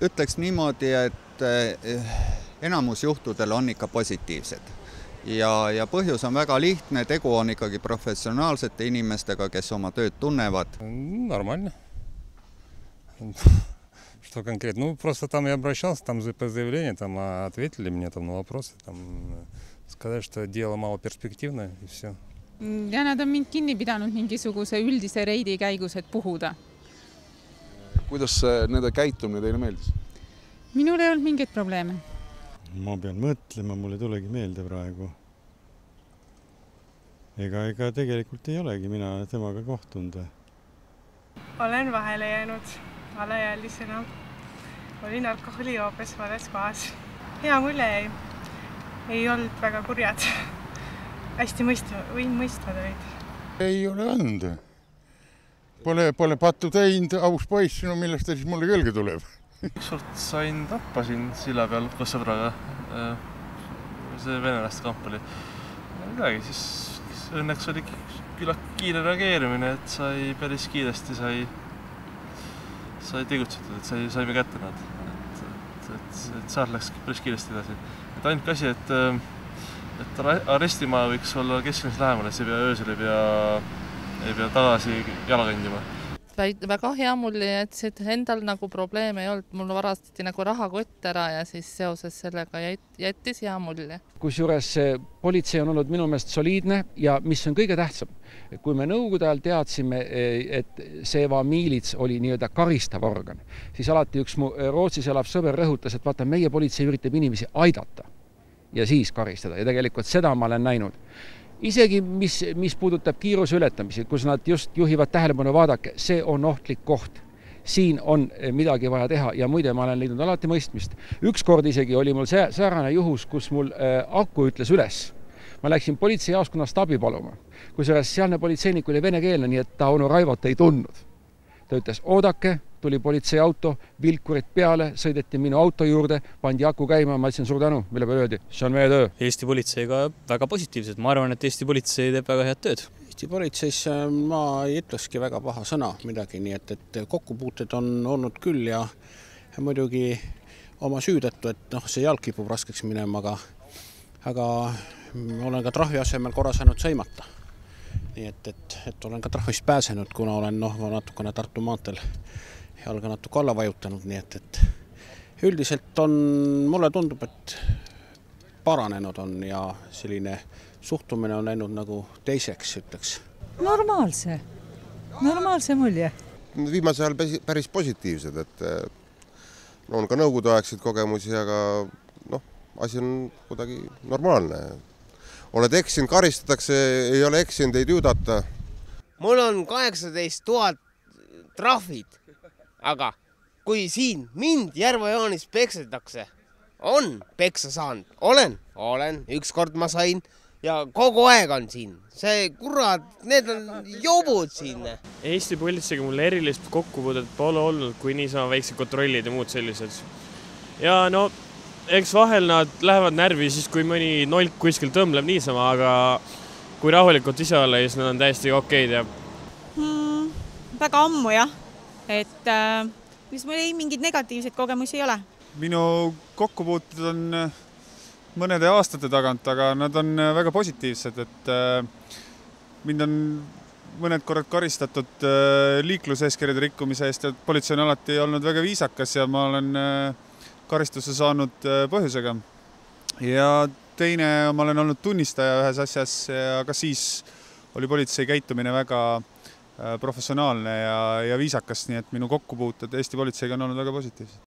ütleks niimoodi, et enamus juhtudel on ikka positiivsed. Ja põhjus on väga lihtne, tegu on ikkagi professionaalsete inimestega, kes oma tööd tunnevad. Нормально. Что конкретно? Ну, просто там я обращался, там по заявлению, там ответили мне там на вопросы, там сказать, что дело малоперспективное и все. Ja nad on mind kinni pidanud mingisuguse üldise reidi käigus, et puhuda. Kuidas nende käitumine teile meeldis? Minul ei olnud mingeid probleeme. Ma pean mõtlema, mulle tulegi meelde praegu. Ega tegelikult ei olegi mina temaga kohtunud. Olen vahele jäänud alaealisena. Olin alkoholijoobes vales kohas. Hea mulje ei olnud väga kurjad. Hästi mõistvad olid. Ei ole olnud. Pole pattu teinud, aus poiss, no millest ta siis mulle külge tuleb. Ükskord sain tappa siin silla peal koos sõbraga. See venelaste kamp oli. Midagi, siis õnneks oli küllalt kiire reageerimine, et sai päris kiiresti sai tegutsetud, et saime kätte nad. Et saar läks päris kiiresti edasi. Et ainult asi, et arestimaja võiks olla keskmiselt lähemal, et see öösel ei pea tagasi jala kõndima. Väga hea mulje jätsid, endal nagu probleeme ei olnud, mul varastati nagu rahakott ära ja siis seoses sellega jättis hea mulje. Kusjuures politsei on olnud minu meelest soliidne ja mis on kõige tähtsam, kui me nõukogude ajal teadsime, et see miilits oli nii-öelda karistav organ, siis alati üks mu Rootsis elav sõber rõhutas, et vaata, meie politsei üritab inimesi aidata ja siis karistada ja tegelikult seda ma olen näinud. Isegi mis puudutab kiiruse ületamisi, kus nad just juhivad tähelepanu, vaadake, see on ohtlik koht. Siin on midagi vaja teha ja muide ma olen leidnud alati mõistmist. Ükskord isegi oli mul säärane juhus, kus mul aku ütles üles. Ma läksin politseijaoskonnast abi paluma. Kusjuures sealne politseinik oli venekeelne, nii et ta onu Raivot ei tundnud. Ta ütles, oodake, tuli politseiauto, vilkurid peale, sõideti minu auto juurde, pandi aku käima, ma ütlesin suur tänu, mille peale öeldi, see on meie töö. Eesti politseiga väga positiivsed. Ma arvan, et Eesti politsei teeb väga head tööd. Eesti politseis ma ei ütleski väga paha sõna midagi, nii et kokkupuuted on olnud küll ja muidugi oma süüdettu, et see jalg kipub raskeks minema, aga olen ka trahvi asemel korra saanud sõimata. Nii et olen ka trahvist pääsenud, kuna olen natukene Tartu maanteel jalga natuke alla vajutanud, nii et üldiselt mulle tundub, et paranenud on ja selline suhtumine on läinud nagu teiseks, ütleks. Normaalse mulje. Viimase ajal päris positiivsed, et on ka nõukogudeaegseid kogemusi, aga asi on kuidagi normaalne. Oled eksinud, karistatakse, ei ole eksinud, ei tüüdata. Mul on 18 000 trahvid, aga kui siin mind Järva-Jaanis peksetakse, on peksa saanud, olen, ükskord ma sain ja kogu aeg on siin. See kurat, need on jobud siin. Eesti politseiga mul erilist kokkupuudet pole olnud, kui niisama väiksed kontrollid ja muud sellised. Ja eks vahel nad lähevad närvi siis, kui mõni nolk kuskil tõmbleb niisama, aga kui rahulikult ise olla, siis nad on täiesti okeid. Väga ammu jah, et mul ei mingid negatiivseid kogemusi ei ole. Minu kokkupuuted on mõnede aastate tagant, aga nad on väga positiivsed, et mind on mõned korrad karistatud liikluseeskirjade rikkumise eest ja politsei on alati olnud väga viisakas ja ma olen karistuse saanud põhjusega. Ja teine, ma olen olnud tunnistaja ühes asjas, aga siis oli politsei käitumine väga professionaalne ja viisakas, nii et minu kokkupuuted Eesti politseiga on olnud väga positiivsed.